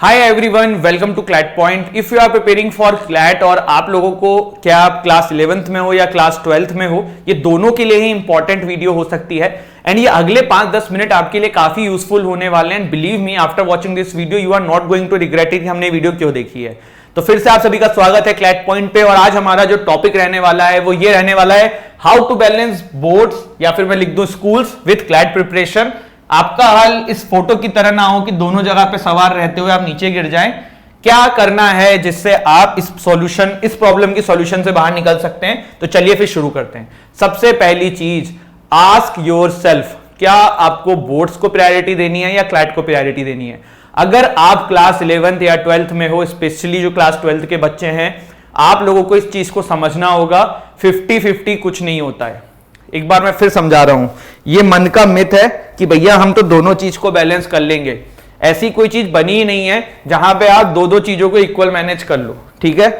Hi everyone, welcome to CLAT point. If you are preparing for CLAT और आप लोगों को क्या आप क्लास 11th में हो या क्लास 12th में हो, ये दोनों के लिए ही इंपॉर्टेंट वीडियो हो सकती है एंड ये अगले 5-10 मिनट आपके लिए काफी यूजफुल होने वाले हैं। Believe me, after watching this video you are not going to regret it कि हमने वीडियो क्यों देखी है। तो फिर से आप सभी का स्वागत है क्लैट पॉइंट पे और आज हमारा जो टॉपिक रहने वाला है वो ये रहने वाला है हाउ टू बैलेंस बोर्ड्स या फिर मैं लिख दूं स्कूल्स विथ क्लैट प्रिपरेशन। आपका हाल इस फोटो की तरह ना हो कि दोनों जगह पे सवार रहते हुए आप नीचे गिर जाएं। क्या करना है जिससे आप इस प्रॉब्लम की सॉल्यूशन से बाहर निकल सकते हैं। तो चलिए फिर शुरू करते हैं। सबसे पहली चीज, आस्क योरसेल्फ, क्या आपको बोर्ड्स को प्रायोरिटी देनी है या क्लैट को प्रायोरिटी देनी है। अगर आप क्लास 11th या 12th में हो, स्पेशली जो क्लास 12th के बच्चे हैं, आप लोगों को इस चीज को समझना होगा 50-50 कुछ नहीं होता है। एक बार मैं फिर समझा रहा हूं, ये मन का मिथ है कि भैया हम तो दोनों चीज को बैलेंस कर लेंगे। ऐसी कोई चीज बनी ही नहीं है जहां पे आप दो चीजों को इक्वल मैनेज कर लो। ठीक है,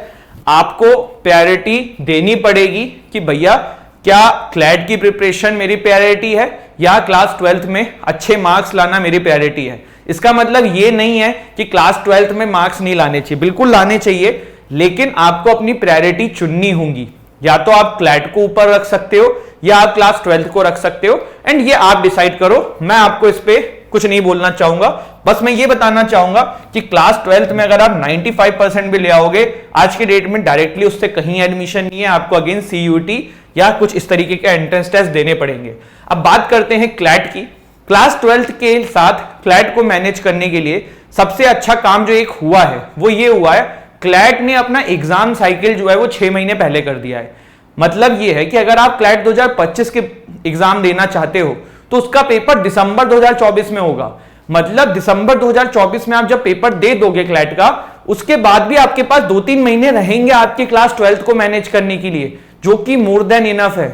आपको प्रायोरिटी देनी पड़ेगी कि भैया क्या क्लैट की प्रिपरेशन मेरी प्रायोरिटी है या क्लास 12th में अच्छे मार्क्स लाना मेरी प्रायोरिटी है। इसका मतलब ये नहीं है कि क्लास 12th में मार्क्स नहीं लाने चाहिए, बिल्कुल लाने चाहिए, लेकिन आपको अपनी प्रायोरिटी चुननी होगी। या तो आप क्लैट को ऊपर रख सकते हो या आप क्लास 12th को रख सकते हो एंड ये आप डिसाइड करो। मैं आपको इस पे कुछ नहीं बोलना चाहूंगा, बस मैं ये बताना चाहूंगा कि क्लास 12th में अगर आप 95% भी ले आओगे, आज के डेट में डायरेक्टली उससे कहीं एडमिशन नहीं है, आपको अगेन CUT या कुछ इस तरीके के एंट्रेंस टेस्ट देने पड़ेंगे। अब बात करते हैं क्लैट की। क्लास 12th के साथ क्लैट को मैनेज करने के लिए सबसे अच्छा काम जो एक हुआ है वो ये हुआ है, क्लैट ने अपना एग्जाम साइकिल जो है वो 6 महीने पहले कर दिया है। मतलब ये है कि अगर आप क्लैट 2025 के एग्जाम देना चाहते हो तो उसका पेपर दिसंबर 2024 में होगा। मतलब दिसंबर 2024 में आप जब पेपर दे दोगे क्लैट का, उसके बाद भी आपके पास 2-3 महीने रहेंगे आपके क्लास 12th को मैनेज करने के लिए, जो कि मोर देन इनफ है।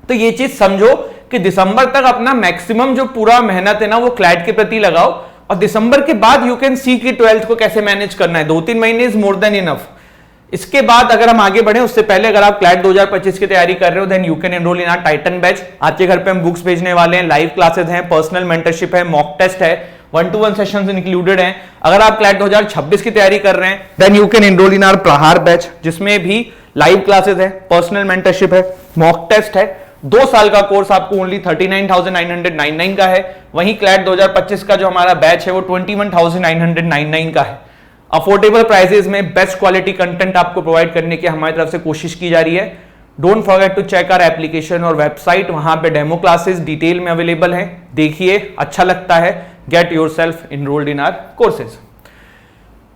तो ये चीज समझो कि दिसंबर तक अपना मैक्सिमम जो पूरा मेहनत है ना वो क्लैट के प्रति लगाओ और दिसंबर के बाद यू कैन सी कि 12th को कैसे मैनेज करना है। 2-3 महीने इज मोर देन इनफ। इसके बाद अगर हम आगे बढ़े, उससे पहले अगर आप क्लैट 2025 की तैयारी कर रहे हो then you can enrol in our Titan batch. आपके घर पे हम बुक्स भेजने वाले हैं, लाइव क्लासेस हैं, पर्सनल मेंटरशिप है, मॉक टेस्ट है, 1-to-1 सेशंस इंक्लूडेड हैं। अगर आप क्लैट 2026 की तैयारी कर रहे हैं then you can enrol in our Prahar batch, जिसमें भी लाइव क्लासेस है, पर्सनल मेंटरशिप है, मॉक टेस्ट है। 2 साल का कोर्स आपको ओनली 39,999 का है। वहीं क्लैट 2025 का जो हमारा बैच है वो 21,999 का है। अफोर्डेबल प्राइसेस में बेस्ट क्वालिटी कंटेंट आपको प्रोवाइड करने की हमारी तरफ से कोशिश की जा रही है। Don't forget to check our application और वेबसाइट, वहां पे डेमो क्लासेस डिटेल में अवेलेबल हैं। देखिए, अच्छा लगता है, get yourself enrolled in our courses.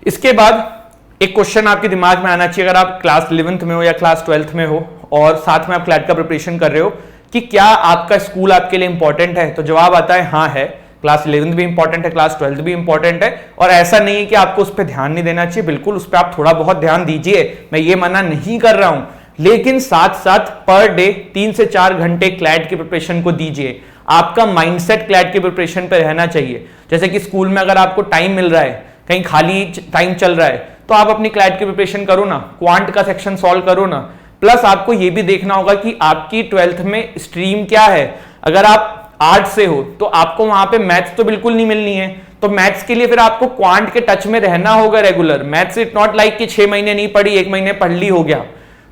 इसके बाद एक क्वेश्चन आपके दिमाग में आना चाहिए, अगर आप क्लास 11th में हो या क्लास 12th में हो और साथ में आप क्लैट का प्रिपरेशन कर रहे हो, कि क्या आपका स्कूल आपके लिए इंपॉर्टेंट है। तो जवाब आता है हाँ है। क्लास 11th भी इंपॉर्टेंट है, क्लास 12th भी इंपॉर्टेंट है और ऐसा नहीं है कि आपको उस पर ध्यान नहीं देना चाहिए, बिल्कुल उस पर आप थोड़ा बहुत ध्यान दीजिए, मैं ये मना नहीं कर रहा हूं, लेकिन साथ साथ पर डे 3 से 4 घंटे क्लैट की प्रिपरेशन को दीजिए। आपका माइंडसेट क्लैट की प्रिपरेशन पर रहना चाहिए। जैसे कि स्कूल में अगर आपको टाइम मिल रहा है, कहीं खाली टाइम चल रहा है, तो आप अपनी क्लैट की प्रिपरेशन करो ना, क्वांट का सेक्शन सॉल्व करो ना। प्लस आपको यह भी देखना होगा कि आपकी 12th में स्ट्रीम क्या है। अगर आप आर्ट से हो तो आपको वहां पे मैथ्स तो बिल्कुल नहीं मिलनी है, तो मैथ्स के लिए फिर आपको क्वांट के टच में रहना होगा regular. Maths it not like कि 6 महीने नहीं पढ़ी, 1 महीने पढ़ ली हो गया।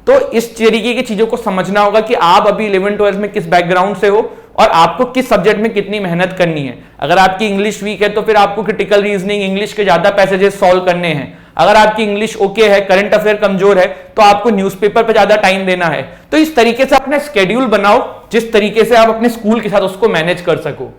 तो इस तरीके की चीजों को समझना होगा कि आप अभी 11th-12th में किस बैकग्राउंड से हो और आपको किस सब्जेक्ट में कितनी मेहनत करनी है। अगर आपकी इंग्लिश वीक है तो फिर आपको क्रिटिकल रीजनिंग, इंग्लिश के ज्यादा पैसेजेस सॉल्व करने हैं। अगर आपकी इंग्लिश ओके है, करंट अफेयर कमजोर है, तो आपको न्यूज़पेपर पे ज्यादा टाइम देना है। तो इस तरीके से अपना स्केड्यूल बनाओ जिस तरीके से आप अपने स्कूल के साथ उसको मैनेज कर सको।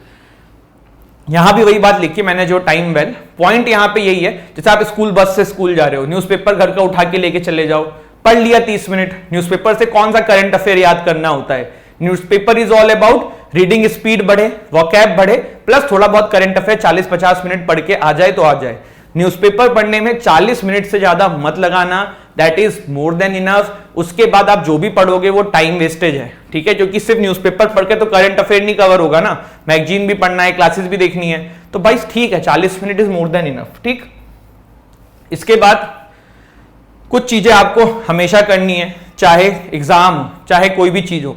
यहां भी वही बात लिखी मैंने, जो टाइम वेल पॉइंट यहां पे यही है। जैसे आप स्कूल बस से स्कूल जा रहे हो, न्यूज़पेपर घर का उठा के लेके चले जाओ, पढ़ लिया 30 मिनट। न्यूज़पेपर से कौन सा करंट अफेयर याद करना होता है। Newspaper is all about reading speed बढ़े, वोकैब बढ़े, प्लस थोड़ा बहुत करंट अफेयर 40-50 मिनट पढ़ के आ जाए तो आ जाए। न्यूज़पेपर पढ़ने में 40 मिनट से ज्यादा मत लगाना, that is more than enough. उसके बाद आप जो भी पढ़ोगे वो टाइम वेस्टेज है, ठीक है, क्योंकि सिर्फ न्यूज़पेपर पढ़ के तो करंट अफेयर नहीं कवर होगा ना, मैगजीन भी पढ़ना है, क्लासेस भी देखनी है। तो भाई ठीक है, 40 minute is more than enough. ठीक, इसके बाद कुछ चीजें आपको हमेशा करनी है, चाहे एग्जाम चाहे कोई भी चीज हो,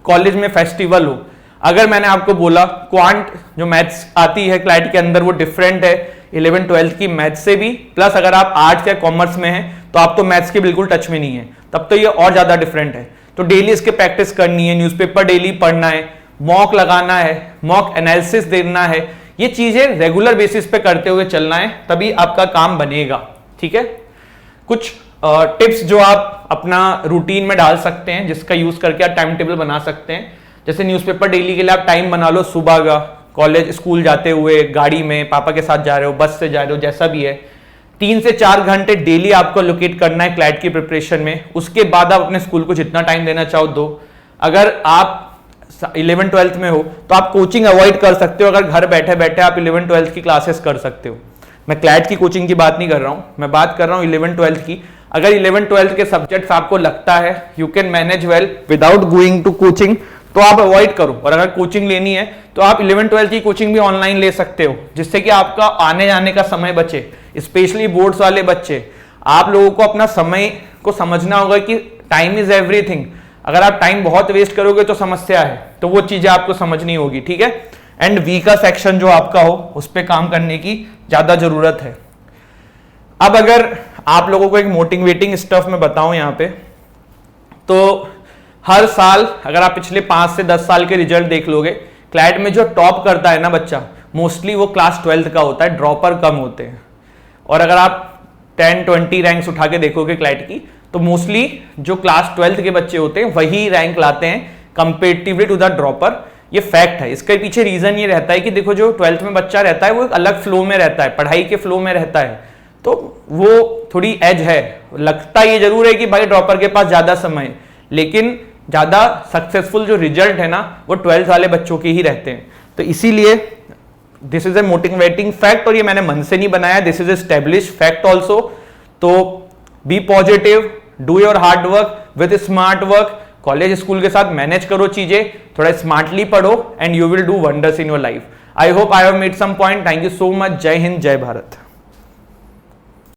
कॉलेज में फेस्टिवल हो। अगर मैंने आपको बोला क्वांट जो मैथ्स आती है क्लैट के अंदर वो डिफरेंट है, 11th-12th की मैथ से भी, प्लस अगर आप आर्ट्स या कॉमर्स में हैं तो आप तो मैथ्स के बिल्कुल टच में नहीं है, तब तो ये और ज्यादा डिफरेंट है। तो डेली इसके प्रैक्टिस करनी है, न्यूज़पेपर डेली पढ़ना है, मॉक लगाना है, मॉक एनालिसिस देना है, ये चीजें रेगुलर बेसिस पे करते हुए चलना है, तभी आपका काम बनेगा। ठीक है, कुछ टिप्स जो आप अपना रूटीन में डाल सकते हैं, जिसका यूज करके आप टाइम टेबल बना सकते हैं। जैसे न्यूज़पेपर डेली के लिए आप टाइम बना लो, सुबह का, कॉलेज स्कूल जाते हुए, गाड़ी में पापा के साथ जा रहे हो, बस से जा रहे हो, जैसा भी है, 3 से 4 घंटे डेली आपको लोकेट करना है क्लैट की प्रिपरेशन में। उसके बाद आप अपने स्कूल को जितना टाइम देना चाहो दो। अगर आप 11th-12th में हो तो आप कोचिंग अवॉइड कर सकते हो, अगर घर बैठे बैठे आप 11th-12th की क्लासेस कर सकते हो। मैं क्लैट की कोचिंग की बात नहीं कर रहा हूं, मैं बात कर रहा हूं 11th-12th की। अगर 11th-12th के सब्जेक्ट्स आपको लगता है you can manage well without going to coaching, तो आप अवॉइड करो। और अगर कोचिंग लेनी है तो आप 11th-12th की कोचिंग भी ऑनलाइन ले सकते हो, जिससे कि आपका आने जाने का समय बचे। स्पेशली बोर्ड्स वाले बच्चे, आप लोगों को अपना समय को समझना होगा कि टाइम इज एवरीथिंग। अगर आप टाइम बहुत वेस्ट करोगे तो समस्या है, तो वो चीजें आपको समझनी होगी। ठीक है, एंड वीक का सेक्शन जो आपका हो उस पर काम करने की ज्यादा जरूरत है। अब अगर आप लोगों को एक मोटिवेटिंग स्टफ में बताऊं यहां पे, तो हर साल अगर आप पिछले 5 से 10 साल के रिजल्ट देख लोगे, क्लैट में जो टॉप करता है ना बच्चा, मोस्टली वो क्लास 12th का होता है, ड्रॉपर कम होते हैं। और अगर आप 10-20 रैंक्स उठा के देखोगे क्लैट की, तो मोस्टली जो क्लास 12th के बच्चे होते हैं वही रैंक लाते हैं कंपेरेटिवली टू द ड्रॉपर। ये फैक्ट है। इसके पीछे रीजन ये रहता है कि देखो, जो 12th में बच्चा रहता है वो एक अलग फ्लो में रहता है, पढ़ाई के फ्लो में रहता है, तो वो थोड़ी एज है। लगता ये जरूर है कि भाई ड्रॉपर के पास ज्यादा समय, लेकिन ज्यादा सक्सेसफुल जो रिजल्ट है ना वो 12th वाले बच्चों के ही रहते हैं। तो इसीलिए this is a motivating fact, और ये मैंने मन से नहीं बनाया, this is establish fact also. तो be positive, do your hard work with smart work, college school के साथ मैनेज करो चीजें, थोड़ा स्मार्टली पढ़ो, and you will do wonders in your life. I hope I have made some point. Thank you so much. जय हिंद, जय भारत।